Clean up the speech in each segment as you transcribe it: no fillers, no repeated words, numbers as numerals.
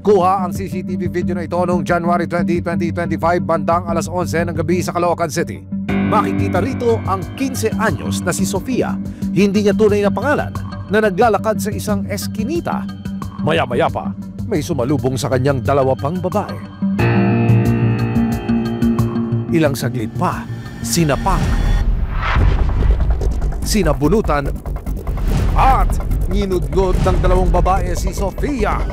Kuha ang CCTV video na ito noong January 20, 2025 bandang alas 11 ng gabi sa Caloocan City. Makikita rito ang 15 anyos na si Sofia, hindi niya tunay na pangalan, na naglalakad sa isang eskinita. Maya-maya pa, may sumalubong sa kanyang dalawa pang babae. Ilang saglit pa, sinapak, sinabunutan, at ninudgod ng dalawang babae si Sofia.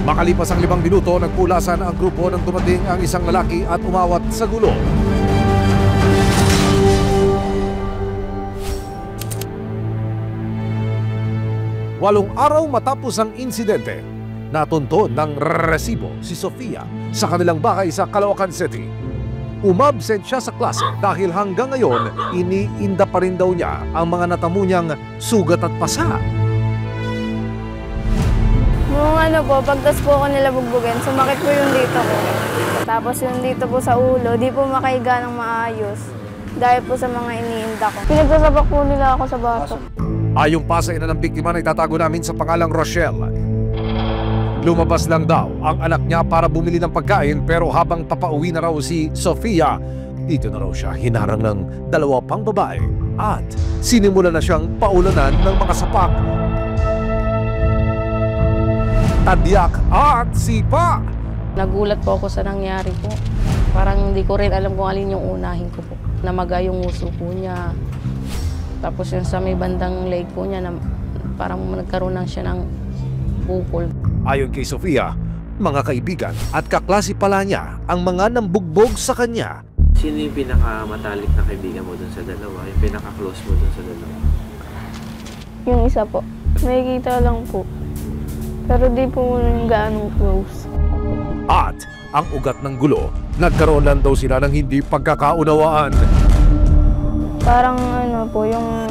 Makalipas ang 5 minuto, nagpulasan ang grupo nang dumating ang isang lalaki at umawat sa gulo. Walong araw matapos ang insidente, natunton ng resibo si Sofia sa kanilang bahay sa Caloocan City. Umabsent siya sa klase dahil hanggang ngayon iniinda pa rin daw niya ang mga natamo niyang sugat at pasa. Nung pagtas po ako nila bugbugin, sumakit po yung dito ko. Tapos yung dito po sa ulo, di po makahiga ng maayos. Dahil po sa mga iniinda ko. Pinagsasabak po nila ako sa bato. Ayong pa sa ina ng biktima na itatago namin sa pangalang Rochelle. Lumabas lang daw ang anak niya para bumili ng pagkain, pero habang papauwi na raw si Sofia, dito na raw siya hinarang ng dalawa pang babae at sinimula na siyang paulanan ng mga sapak, tadyak at sipa. Nagulat po ako sa nangyari po. Parang hindi ko rin alam kung alin yung unahin ko po. Namaga yung uso po niya. Tapos yung sa may bandang leg po niya, na parang nagkaroon lang siya ng bukol. Ayon kay Sofia, mga kaibigan at kaklase pala niya ang mga nambugbog sa kanya. Sino yung pinakamatalik na kaibigan mo dun sa dalawa? Yung pinaka-close mo dun sa dalawa? Yung isa po, nakikita lang po. Pero di po muna gaano close. At ang ugat ng gulo, nagkaroon lang daw sila ng hindi pagkakaunawaan. Parang po, yung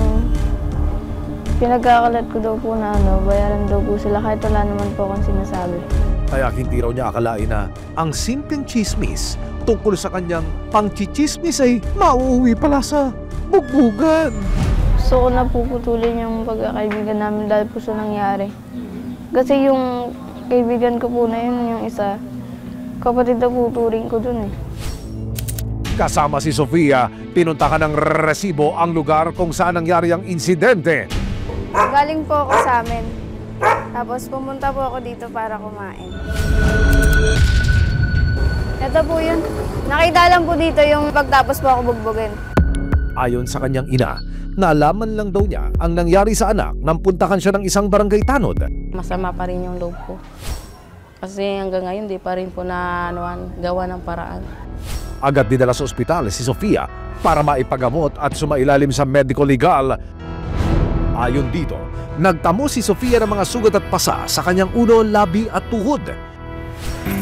pinagkakalat ko daw po na bayaran daw po sila kahit wala naman po akong sinasabi. Kaya hindi raw niya akalain na ang simpleng chismis tungkol sa kanyang pangchichismis ay mauuwi pala sa bugbugan. Gusto ko na puputulin yung pagkakaibigan namin dahil po sa nangyari. Kasi yung kaibigan ko po na yun, yung isa, kapatid na po turing ko dun eh. Kasama si Sofia, pinunta ka ng resibo ang lugar kung saan nangyari ang insidente. Galing po ako sa amin. Tapos pumunta po ako dito para kumain. Ito po yun. Nakita lang po dito yung pagtapos po ako bugbugin. Ayon sa kanyang ina, nalaman lang daw niya ang nangyari sa anak nang puntahan siya ng isang barangay tanod. Masama pa rin yung loob ko. Kasi hanggang ngayon di pa rin po na gawa ng paraan. Agad dinala sa ospital si Sofia para maipagamot at sumailalim sa medical legal. Ayon dito, nagtamo si Sofia ng mga sugat at pasa sa kanyang ulo, labi at tuhod.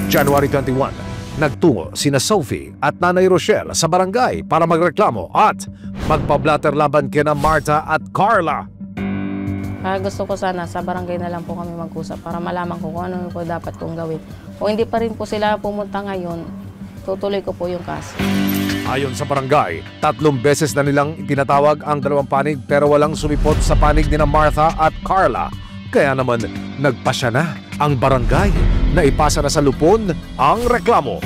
January 21, nagtungo sina Sophie at Nanay Rochelle sa barangay para magreklamo at magpablatter laban kina Martha at Carla. Gusto ko sana sa barangay na lang po kami mag-usap para malaman ko kung ano po dapat kong gawin. Kung hindi pa rin po sila pumunta ngayon, tutuloy ko po yung kaso. Ayon sa barangay, 3 beses na nilang itinatawag ang dalawang panig pero walang sumipot sa panig ni Martha at Carla. Kaya naman nagpasya na ang barangay na ipasa na sa lupon ang reklamo.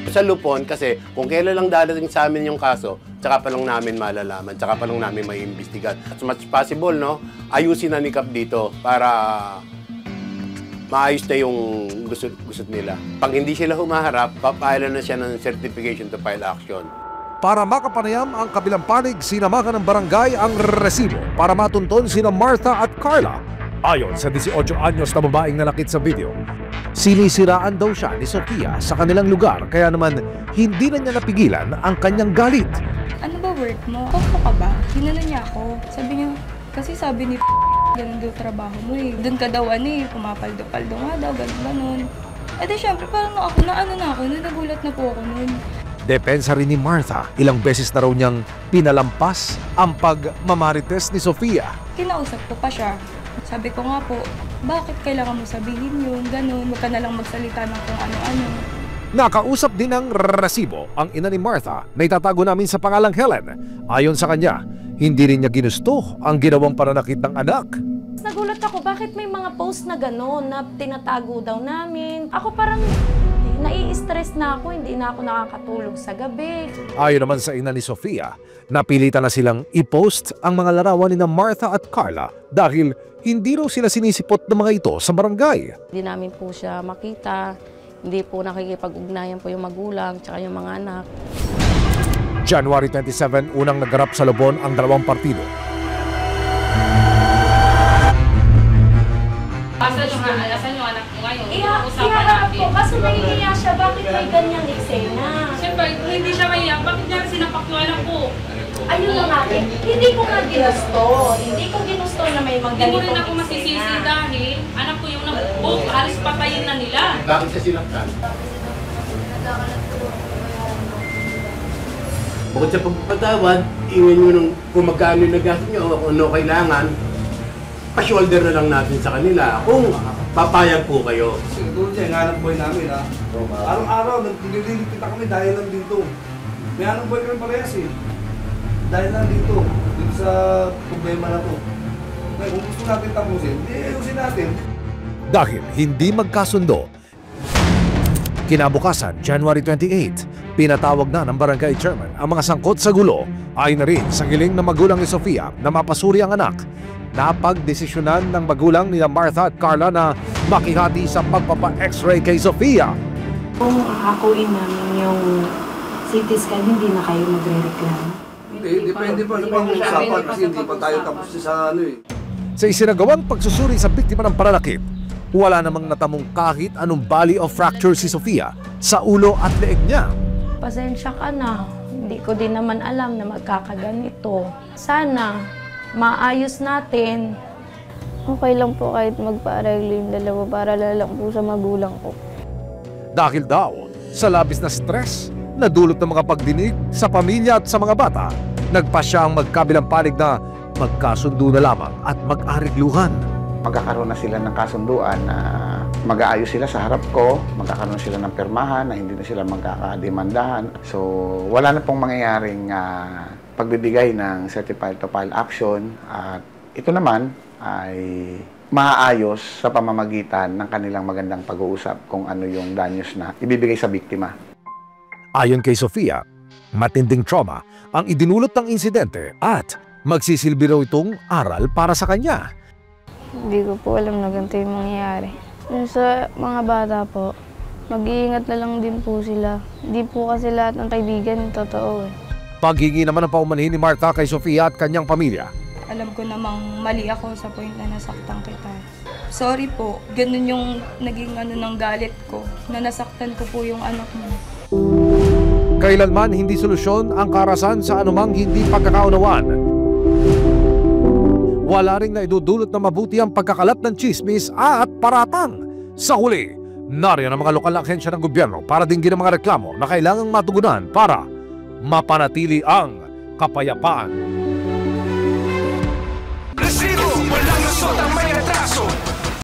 Sa lupon kasi kung kailan lang dadating sa amin yung kaso, tsaka pa lang namin malalaman, tsaka pa lang namin may imbestigat. As much possible, no, ayusin na ni Kap dito para maayos na yung gusot nila. Pag hindi sila humaharap, papailan na siya ng certification to file action. Para makapanayam ang kabilang panig, sinamahan ng barangay ang resibo para matunton sina Martha at Carla. Ayon sa 18 anyos na babaeng nanakit sa video, sinisiraan daw siya ni Sofia sa kanilang lugar, kaya naman hindi na niya napigilan ang kanyang galit. Ano ba work mo? Koko ka ba? Hinano niya ako. Sabi niya, kasi sabi ni ganun daw trabaho mo eh. Doon ka daw pumapaldo-paldo nga daw, ganun. Eh di syempre parang nagulat na po ako nun. Depensa rin ni Martha, ilang beses na raw niyang pinalampas ang pagmamarites ni Sofia. Kinausap ko pa siya. Sabi ko nga po, bakit kailangan mo sabihin yun, ganun, wag ka na lang magsalita ng kung ano-ano. Nakausap din ng resibo ang ina ni Martha na itatago namin sa pangalang Helen. Ayon sa kanya, hindi rin niya ginusto ang ginawang pananakit ng anak. Nagulat ako, bakit may mga post na gano'n na tinatago daw namin. Ako parang nai-stress na ako, hindi na ako nakakatulog sa gabi. Ayon naman sa ina ni Sofia, napilitan na silang i-post ang mga larawan ni Martha at Carla dahil hindi raw sila sinisipot ng mga ito sa barangay. Hindi namin po siya makita, hindi po nakikipag-ugnayan po yung magulang tsaka yung mga anak. January 27, unang naganap sa Lubon ang dalawang partido. Asan yung anak mo ngayon? Usapan Iharap natin. ko, kaso nahihiya siya, bakit may ganyang eksena? Siyempre, kung hindi siya maiyak, bakit niya sinapak yung anak ko? Ayun lang natin, hindi ko nga ginusto. Hindi ko ginusto na may mga Hindi mo rin ganitong ako masisisi eksena. dahil anak ko yung nagbuk, halos patayin na nila. Bakit siya sinaktan? Bukod sa pagpapatawad, ingin nyo nung kung magkano yung nagastos nyo o kung ano kailangan, pa-shoulder na lang natin sa kanila kung papayag po kayo. Siguro dyan, hanap buhay namin ha. Araw-araw, nagtililig kita kami dahil lang dito. May hanap buhay kami parehas eh. Dahil lang dito sa problema na to. Kaya kung gusto natin tapusin, ayusin natin. Dahil hindi magkasundo, kinabukasan, January 28, pinatawag na ng barangay chairman ang mga sangkot sa gulo. Ayon na rin sa giling na magulang ni Sofia na mapasuri ang anak. Napagdesisyonan ng magulang ni Martha at Carla na makihati sa pagpapa-x-ray kay Sofia. Kung akakuin namin yung CT scan, hindi na kayo magre-reklamo. Hindi, depende pa sa pag-uusapan kasi hindi pa tayo tapos sa ano eh. Sa isinagawang pagsusuri sa biktima ng pananakit, wala namang natamong kahit anong bali o fracture si Sofia sa ulo at leeg niya. Pasensya ka na. Hindi ko din naman alam na magkakaganito. Sana maayos natin. Okay lang po kahit magpa-areglo yung dalawa para lang po sa magulang ko. Dahil daw sa labis na stress na dulot ng mga pagdinig sa pamilya at sa mga bata, nagpa siya ang magkabilang panig na magkasundo na lamang at mag-arigluhan. Magkakaroon na sila ng kasunduan na mag-aayos sila sa harap ko, magkakaroon sila ng pirmahan na hindi na sila magkakademandahan. So wala na pong mangyayaring pagbibigay ng certified to file action at ito naman ay maaayos sa pamamagitan ng kanilang magandang pag-uusap kung ano yung danyos na ibibigay sa biktima. Ayon kay Sofia, matinding trauma ang idinulot ng insidente at magsisilbi raw itong aral para sa kanya. Hindi ko po alam na ganito yung mangyayari. Yung sa mga bata po, mag-iingat na lang din po sila. Hindi po kasi lahat ng kaibigan totoo eh. Paghingi naman ng paumanhin ni Martha kay Sofia at kanyang pamilya. Alam ko namang mali ako sa point na nasaktan kita. Sorry po, ganun yung naging ng galit ko, na nasaktan ko po yung anak mo. Kailanman hindi solusyon ang karasan sa anumang hindi pagkakaunawaan. Wala ring naidudulot na mabuti ang pagkakalat ng chismis at paratang. Sa huli, nariyan ang mga lokal na ahensya ng gobyerno para dinggin ang mga reklamo na kailangang matugunan para mapanatili ang kapayapaan